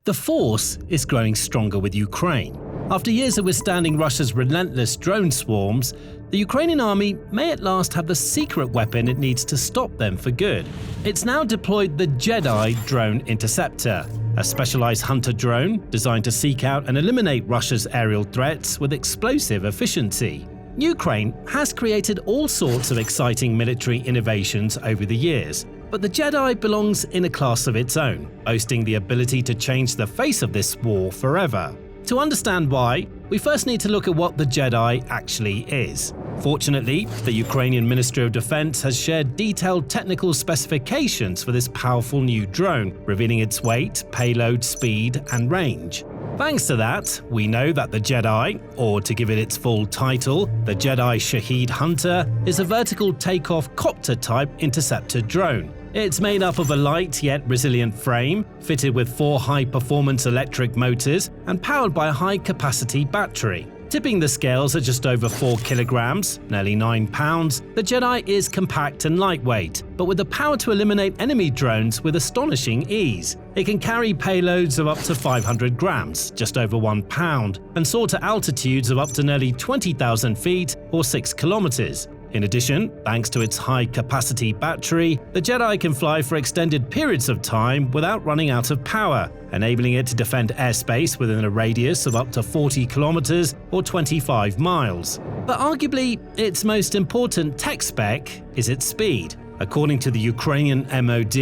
The force is growing stronger with Ukraine. After years of withstanding Russia's relentless drone swarms, the Ukrainian army may at last have the secret weapon it needs to stop them for good. It's now deployed the JEDI drone interceptor, a specialized hunter drone designed to seek out and eliminate Russia's aerial threats with explosive efficiency. Ukraine has created all sorts of exciting military innovations over the years, but the JEDI belongs in a class of its own, boasting the ability to change the face of this war forever. To understand why, we first need to look at what the JEDI actually is. Fortunately, the Ukrainian Ministry of Defense has shared detailed technical specifications for this powerful new drone, revealing its weight, payload, speed, and range. Thanks to that, we know that the JEDI, or to give it its full title, the JEDI Shahed Hunter, is a vertical takeoff copter-type interceptor drone. It's made up of a light yet resilient frame, fitted with 4 high-performance electric motors and powered by a high-capacity battery. Tipping the scales at just over 4 kilograms, nearly 9 pounds, the JEDI is compact and lightweight, but with the power to eliminate enemy drones with astonishing ease. It can carry payloads of up to 500 grams, just over 1 pound, and soar to altitudes of up to nearly 20,000 feet or 6 kilometers. In addition, thanks to its high-capacity battery, the JEDI can fly for extended periods of time without running out of power, enabling it to defend airspace within a radius of up to 40 kilometers or 25 miles. But arguably, its most important tech spec is its speed. According to the Ukrainian MOD,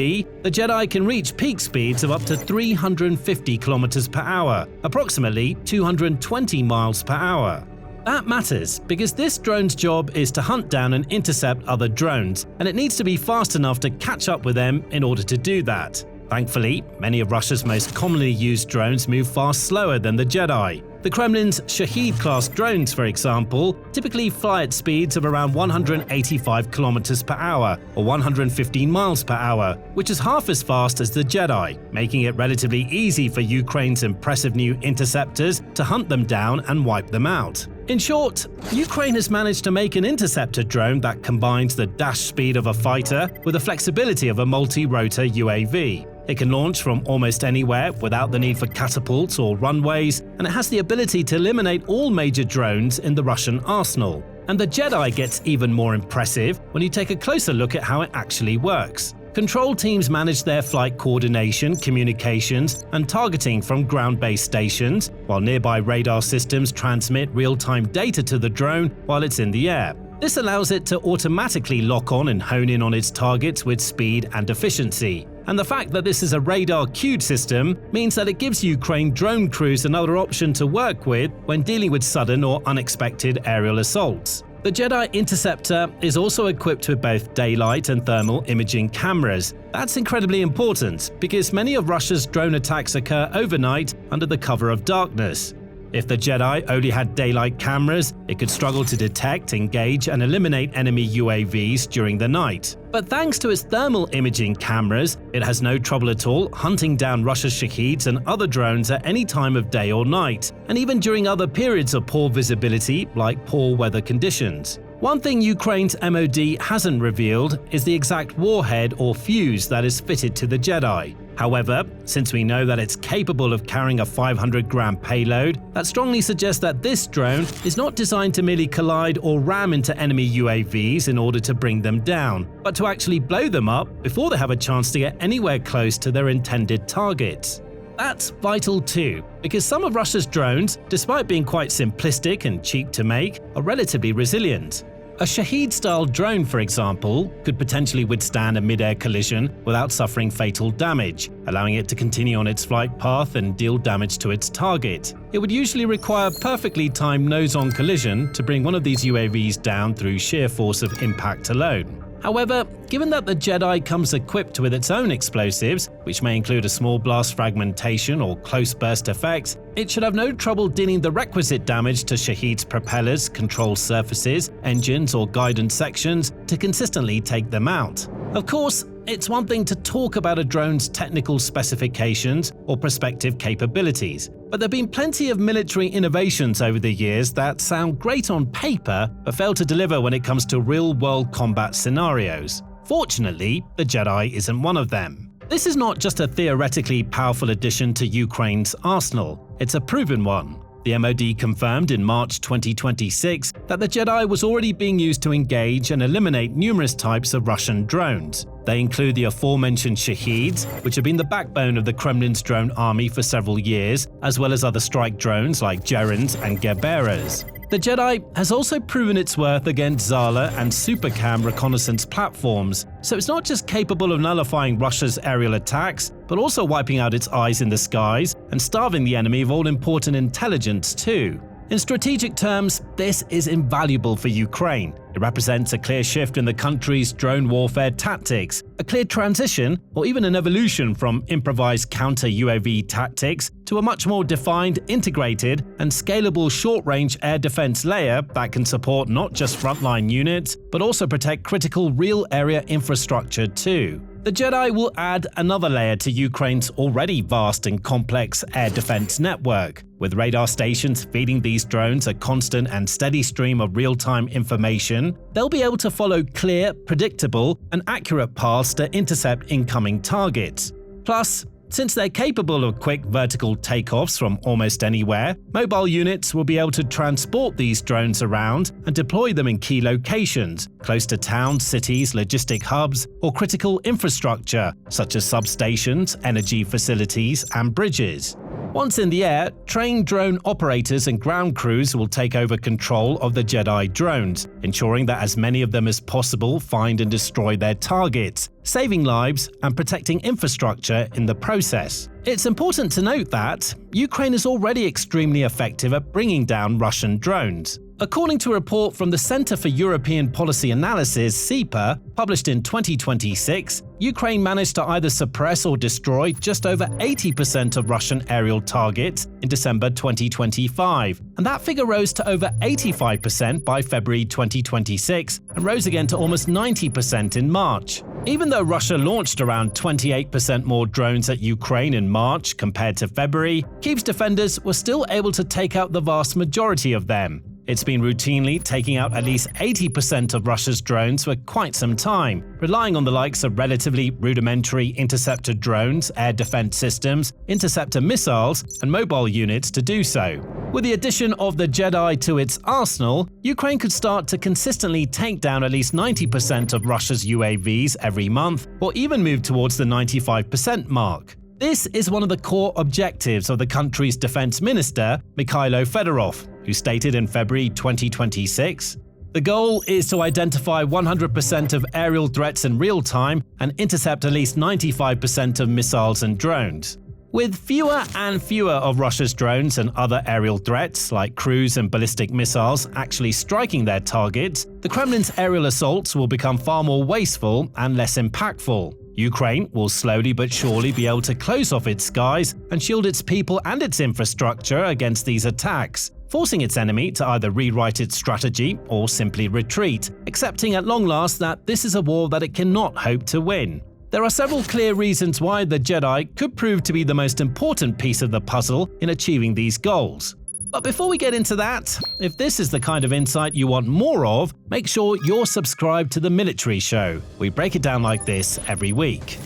the JEDI can reach peak speeds of up to 350 kilometers per hour, approximately 220 miles per hour. That matters because this drone's job is to hunt down and intercept other drones, and it needs to be fast enough to catch up with them in order to do that. Thankfully, many of Russia's most commonly used drones move far slower than the JEDI. The Kremlin's Shahed-class drones, for example, typically fly at speeds of around 185 kilometers per hour or 115 miles per hour, which is half as fast as the JEDI, making it relatively easy for Ukraine's impressive new interceptors to hunt them down and wipe them out. In short, Ukraine has managed to make an interceptor drone that combines the dash speed of a fighter with the flexibility of a multi-rotor UAV. It can launch from almost anywhere without the need for catapults or runways, and it has the ability to eliminate all major drones in the Russian arsenal. And the JEDI gets even more impressive when you take a closer look at how it actually works. Control teams manage their flight coordination, communications, and targeting from ground-based stations, while nearby radar systems transmit real-time data to the drone while it's in the air. This allows it to automatically lock on and hone in on its targets with speed and efficiency. And the fact that this is a radar-cued system means that it gives Ukraine drone crews another option to work with when dealing with sudden or unexpected aerial assaults. The JEDI interceptor is also equipped with both daylight and thermal imaging cameras. That's incredibly important because many of Russia's drone attacks occur overnight under the cover of darkness. If the JEDI only had daylight cameras, it could struggle to detect, engage, and eliminate enemy UAVs during the night. But thanks to its thermal imaging cameras, it has no trouble at all hunting down Russia's Shaheds and other drones at any time of day or night, and even during other periods of poor visibility like poor weather conditions. One thing Ukraine's MOD hasn't revealed is the exact warhead or fuse that is fitted to the JEDI. However, since we know that it's capable of carrying a 500-gram payload, that strongly suggests that this drone is not designed to merely collide or ram into enemy UAVs in order to bring them down, but to actually blow them up before they have a chance to get anywhere close to their intended targets. That's vital too, because some of Russia's drones, despite being quite simplistic and cheap to make, are relatively resilient. A Shahed-style drone, for example, could potentially withstand a mid-air collision without suffering fatal damage, allowing it to continue on its flight path and deal damage to its target. It would usually require perfectly timed nose-on collision to bring one of these UAVs down through sheer force of impact alone. However, given that the JEDI comes equipped with its own explosives, which may include a small blast fragmentation or close burst effects, it should have no trouble dealing the requisite damage to Shahed's propellers, control surfaces, engines, or guidance sections to consistently take them out. Of course, it's one thing to talk about a drone's technical specifications or prospective capabilities, but there have been plenty of military innovations over the years that sound great on paper but fail to deliver when it comes to real-world combat scenarios. Fortunately, the JEDI isn't one of them. This is not just a theoretically powerful addition to Ukraine's arsenal, it's a proven one. The MOD confirmed in March 2026 that the JEDI was already being used to engage and eliminate numerous types of Russian drones. They include the aforementioned Shaheds, which have been the backbone of the Kremlin's drone army for several years, as well as other strike drones like Gerans and Gerberas. The JEDI has also proven its worth against Zala and Supercam reconnaissance platforms, so it's not just capable of nullifying Russia's aerial attacks, but also wiping out its eyes in the skies and starving the enemy of all important intelligence too. In strategic terms, this is invaluable for Ukraine. It represents a clear shift in the country's drone warfare tactics, a clear transition or even an evolution from improvised counter-UAV tactics to a much more defined, integrated and scalable short-range air defense layer that can support not just frontline units, but also protect critical real-area infrastructure too. The JEDI will add another layer to Ukraine's already vast and complex air defense network. With radar stations feeding these drones a constant and steady stream of real-time information, they'll be able to follow clear, predictable, and accurate paths to intercept incoming targets. Plus, since they're capable of quick vertical takeoffs from almost anywhere, mobile units will be able to transport these drones around and deploy them in key locations, close to towns, cities, logistic hubs, or critical infrastructure, such as substations, energy facilities, and bridges. Once in the air, trained drone operators and ground crews will take over control of the JEDI drones, ensuring that as many of them as possible find and destroy their targets, saving lives and protecting infrastructure in the process. It's important to note that Ukraine is already extremely effective at bringing down Russian drones. According to a report from the Center for European Policy Analysis (CEPA), published in 2026, Ukraine managed to either suppress or destroy just over 80% of Russian aerial targets in December 2025, and that figure rose to over 85% by February 2026 and rose again to almost 90% in March. Even though Russia launched around 28% more drones at Ukraine in March compared to February, Kyiv's defenders were still able to take out the vast majority of them. It's been routinely taking out at least 80% of Russia's drones for quite some time, relying on the likes of relatively rudimentary interceptor drones, air defense systems, interceptor missiles, and mobile units to do so. With the addition of the JEDI to its arsenal, Ukraine could start to consistently take down at least 90% of Russia's UAVs every month, or even move towards the 95% mark. This is one of the core objectives of the country's defense minister, Mikhailo Fedorov, who stated in February 2026, "The goal is to identify 100% of aerial threats in real time and intercept at least 95% of missiles and drones." With fewer and fewer of Russia's drones and other aerial threats, like cruise and ballistic missiles, actually striking their targets, the Kremlin's aerial assaults will become far more wasteful and less impactful. Ukraine will slowly but surely be able to close off its skies and shield its people and its infrastructure against these attacks, forcing its enemy to either rewrite its strategy or simply retreat, accepting at long last that this is a war that it cannot hope to win. There are several clear reasons why the JEDI could prove to be the most important piece of the puzzle in achieving these goals. But before we get into that, if this is the kind of insight you want more of, make sure you're subscribed to The Military Show. We break it down like this every week.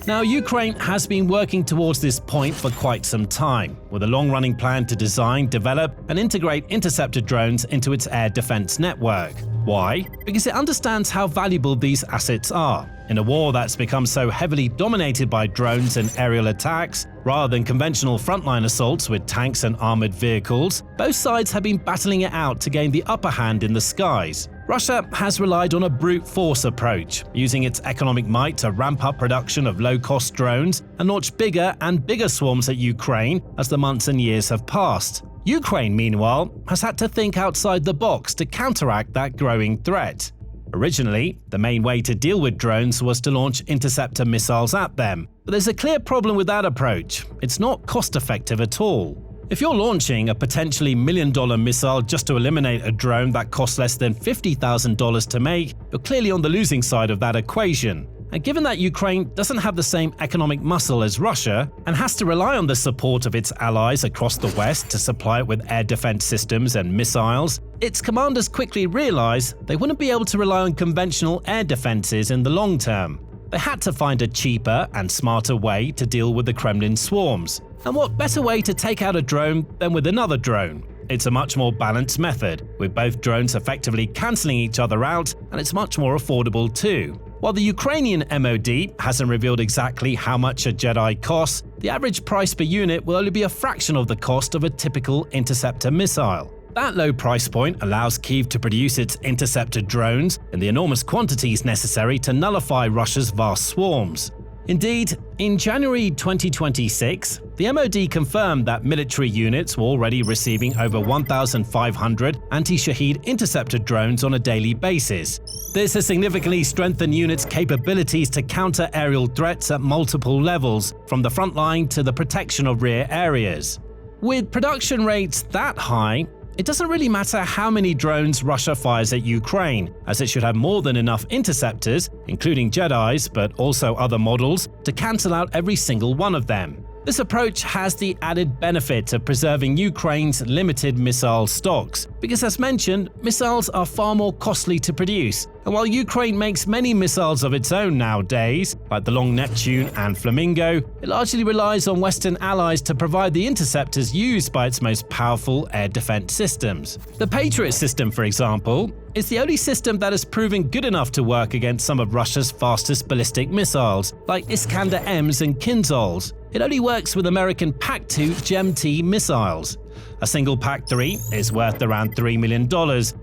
Now, Ukraine has been working towards this point for quite some time, with a long-running plan to design, develop, and integrate interceptor drones into its air defense network. Why? Because it understands how valuable these assets are. In a war that's become so heavily dominated by drones and aerial attacks, rather than conventional frontline assaults with tanks and armored vehicles, both sides have been battling it out to gain the upper hand in the skies. Russia has relied on a brute force approach, using its economic might to ramp up production of low-cost drones and launch bigger and bigger swarms at Ukraine as the months and years have passed. Ukraine, meanwhile, has had to think outside the box to counteract that growing threat. Originally, the main way to deal with drones was to launch interceptor missiles at them, but there's a clear problem with that approach. It's not cost-effective at all. If you're launching a potentially million-dollar missile just to eliminate a drone that costs less than $50,000 to make, you're clearly on the losing side of that equation. And given that Ukraine doesn't have the same economic muscle as Russia and has to rely on the support of its allies across the West to supply it with air defense systems and missiles, its commanders quickly realize they wouldn't be able to rely on conventional air defenses in the long term. They had to find a cheaper and smarter way to deal with the Kremlin swarms. And what better way to take out a drone than with another drone? It's a much more balanced method, with both drones effectively cancelling each other out, and it's much more affordable too. While the Ukrainian MOD hasn't revealed exactly how much a JEDI costs, the average price per unit will only be a fraction of the cost of a typical interceptor missile. That low price point allows Kyiv to produce its interceptor drones in the enormous quantities necessary to nullify Russia's vast swarms. Indeed, in January 2026, the MOD confirmed that military units were already receiving over 1,500 anti-Shahed interceptor drones on a daily basis. This has significantly strengthened units' capabilities to counter aerial threats at multiple levels, from the front line to the protection of rear areas. With production rates that high, it doesn't really matter how many drones Russia fires at Ukraine, as it should have more than enough interceptors, including JEDIs but also other models, to cancel out every single one of them. This approach has the added benefit of preserving Ukraine's limited missile stocks, because as mentioned, missiles are far more costly to produce, and while Ukraine makes many missiles of its own nowadays, like the Long Neptune and Flamingo, it largely relies on Western allies to provide the interceptors used by its most powerful air defense systems. The Patriot system, for example, is the only system that has proven good enough to work against some of Russia's fastest ballistic missiles, like Iskander-Ms and Kinzhals. It only works with American PAC-2 GEM-T missiles. A single PAC-3 is worth around $3 million,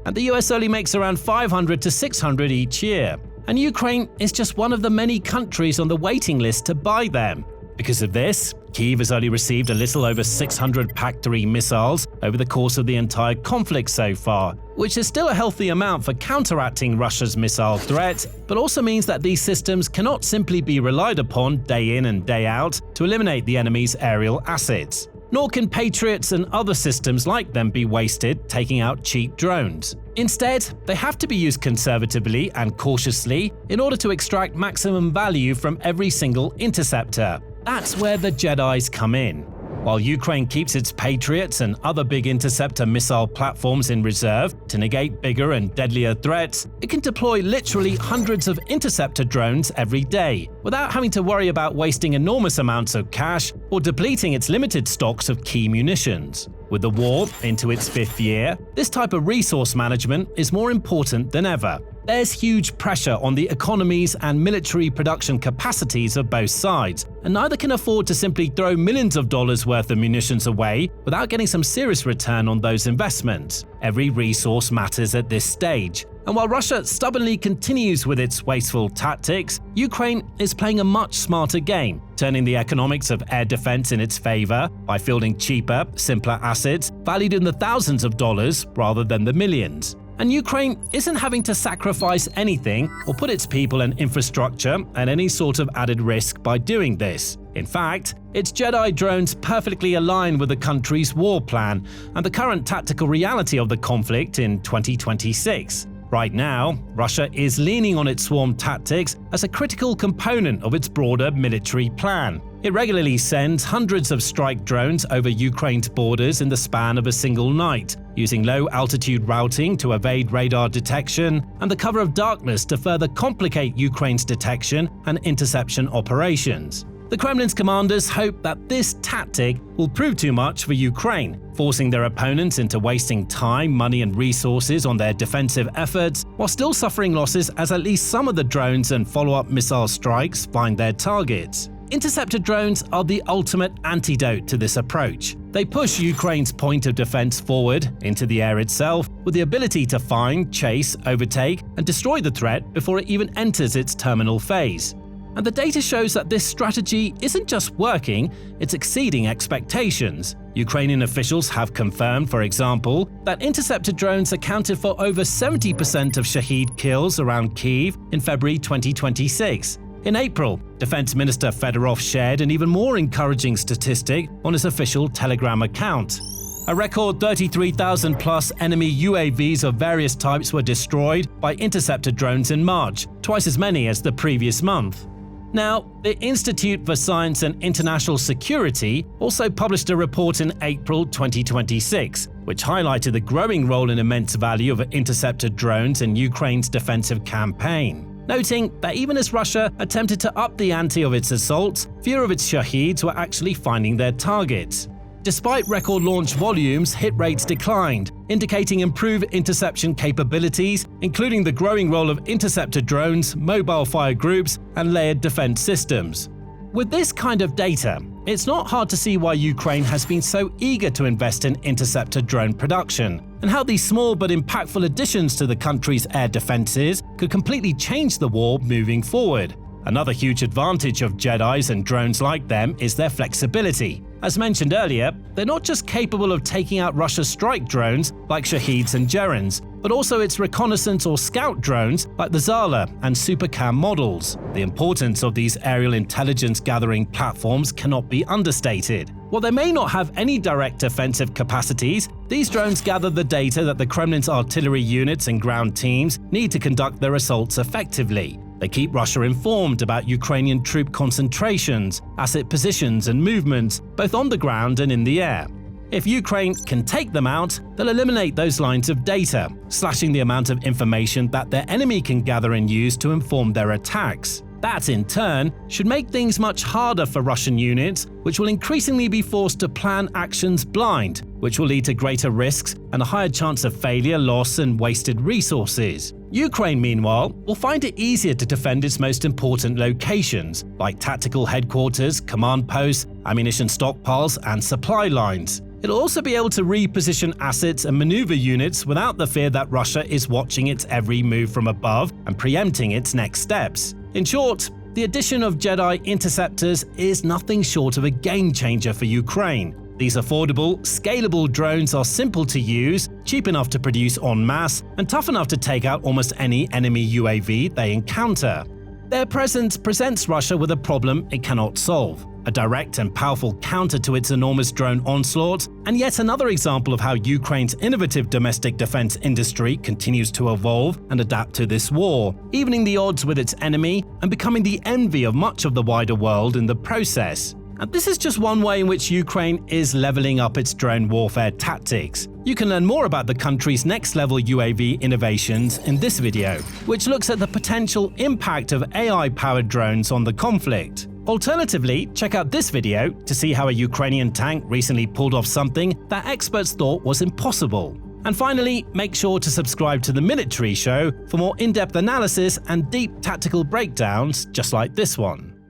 and the US only makes around 500 to 600 each year. And Ukraine is just one of the many countries on the waiting list to buy them. Because of this, Kyiv has only received a little over 600 PAC-3 missiles over the course of the entire conflict so far, which is still a healthy amount for counteracting Russia's missile threat, but also means that these systems cannot simply be relied upon day in and day out to eliminate the enemy's aerial assets. Nor can Patriots and other systems like them be wasted taking out cheap drones. Instead, they have to be used conservatively and cautiously in order to extract maximum value from every single interceptor. That's where the JEDIs come in. While Ukraine keeps its Patriots and other big interceptor missile platforms in reserve to negate bigger and deadlier threats, it can deploy literally hundreds of interceptor drones every day, without having to worry about wasting enormous amounts of cash or depleting its limited stocks of key munitions. With the war into its 5th year, this type of resource management is more important than ever. There's huge pressure on the economies and military production capacities of both sides, and neither can afford to simply throw millions of dollars worth of munitions away without getting some serious return on those investments. Every resource matters at this stage. And while Russia stubbornly continues with its wasteful tactics, Ukraine is playing a much smarter game, turning the economics of air defense in its favor by fielding cheaper, simpler assets valued in the thousands of dollars rather than the millions. And Ukraine isn't having to sacrifice anything or put its people and infrastructure at any sort of added risk by doing this. In fact, its JEDI drones perfectly align with the country's war plan and the current tactical reality of the conflict in 2026. Right now, Russia is leaning on its swarm tactics as a critical component of its broader military plan. It regularly sends hundreds of strike drones over Ukraine's borders in the span of a single night, using low-altitude routing to evade radar detection and the cover of darkness to further complicate Ukraine's detection and interception operations. The Kremlin's commanders hope that this tactic will prove too much for Ukraine, forcing their opponents into wasting time, money and resources on their defensive efforts, while still suffering losses as at least some of the drones and follow-up missile strikes find their targets. Interceptor drones are the ultimate antidote to this approach. They push Ukraine's point of defense forward into the air itself with the ability to find, chase, overtake, and destroy the threat before it even enters its terminal phase. And the data shows that this strategy isn't just working, it's exceeding expectations. Ukrainian officials have confirmed, for example, that interceptor drones accounted for over 70% of Shahed kills around Kyiv in February 2026. In April, Defense Minister Fedorov shared an even more encouraging statistic on his official Telegram account. A record 33,000 plus enemy UAVs of various types were destroyed by interceptor drones in March, twice as many as the previous month. Now, the Institute for Science and International Security also published a report in April 2026, which highlighted the growing role and immense value of interceptor drones in Ukraine's defensive campaign. noting that even as Russia attempted to up the ante of its assaults, fewer of its Shaheeds were actually finding their targets. Despite record launch volumes, hit rates declined, indicating improved interception capabilities, including the growing role of interceptor drones, mobile fire groups, and layered defense systems. With this kind of data, it's not hard to see why Ukraine has been so eager to invest in interceptor drone production, and how these small but impactful additions to the country's air defenses could completely change the war moving forward. Another huge advantage of JEDIs and drones like them is their flexibility. As mentioned earlier, they're not just capable of taking out Russia's strike drones like Shaheeds and Gerans, but also its reconnaissance or scout drones like the Zala and SuperCam models. The importance of these aerial intelligence gathering platforms cannot be understated. While they may not have any direct offensive capacities, these drones gather the data that the Kremlin's artillery units and ground teams need to conduct their assaults effectively. They keep Russia informed about Ukrainian troop concentrations, asset positions and movements, both on the ground and in the air. If Ukraine can take them out, they'll eliminate those lines of data, slashing the amount of information that their enemy can gather and use to inform their attacks. That, in turn, should make things much harder for Russian units, which will increasingly be forced to plan actions blind, which will lead to greater risks and a higher chance of failure, loss, and wasted resources. Ukraine, meanwhile, will find it easier to defend its most important locations, like tactical headquarters, command posts, ammunition stockpiles, and supply lines. It'll also be able to reposition assets and maneuver units without the fear that Russia is watching its every move from above and preempting its next steps. In short, the addition of JEDI interceptors is nothing short of a game-changer for Ukraine. These affordable, scalable drones are simple to use, cheap enough to produce en masse, and tough enough to take out almost any enemy UAV they encounter. Their presence presents Russia with a problem it cannot solve: a direct and powerful counter to its enormous drone onslaught, and yet another example of how Ukraine's innovative domestic defense industry continues to evolve and adapt to this war, evening the odds with its enemy and becoming the envy of much of the wider world in the process. And this is just one way in which Ukraine is leveling up its drone warfare tactics. You can learn more about the country's next-level UAV innovations in this video, which looks at the potential impact of AI-powered drones on the conflict. Alternatively, check out this video to see how a Ukrainian tank recently pulled off something that experts thought was impossible. And finally, make sure to subscribe to The Military Show for more in-depth analysis and deep tactical breakdowns just like this one.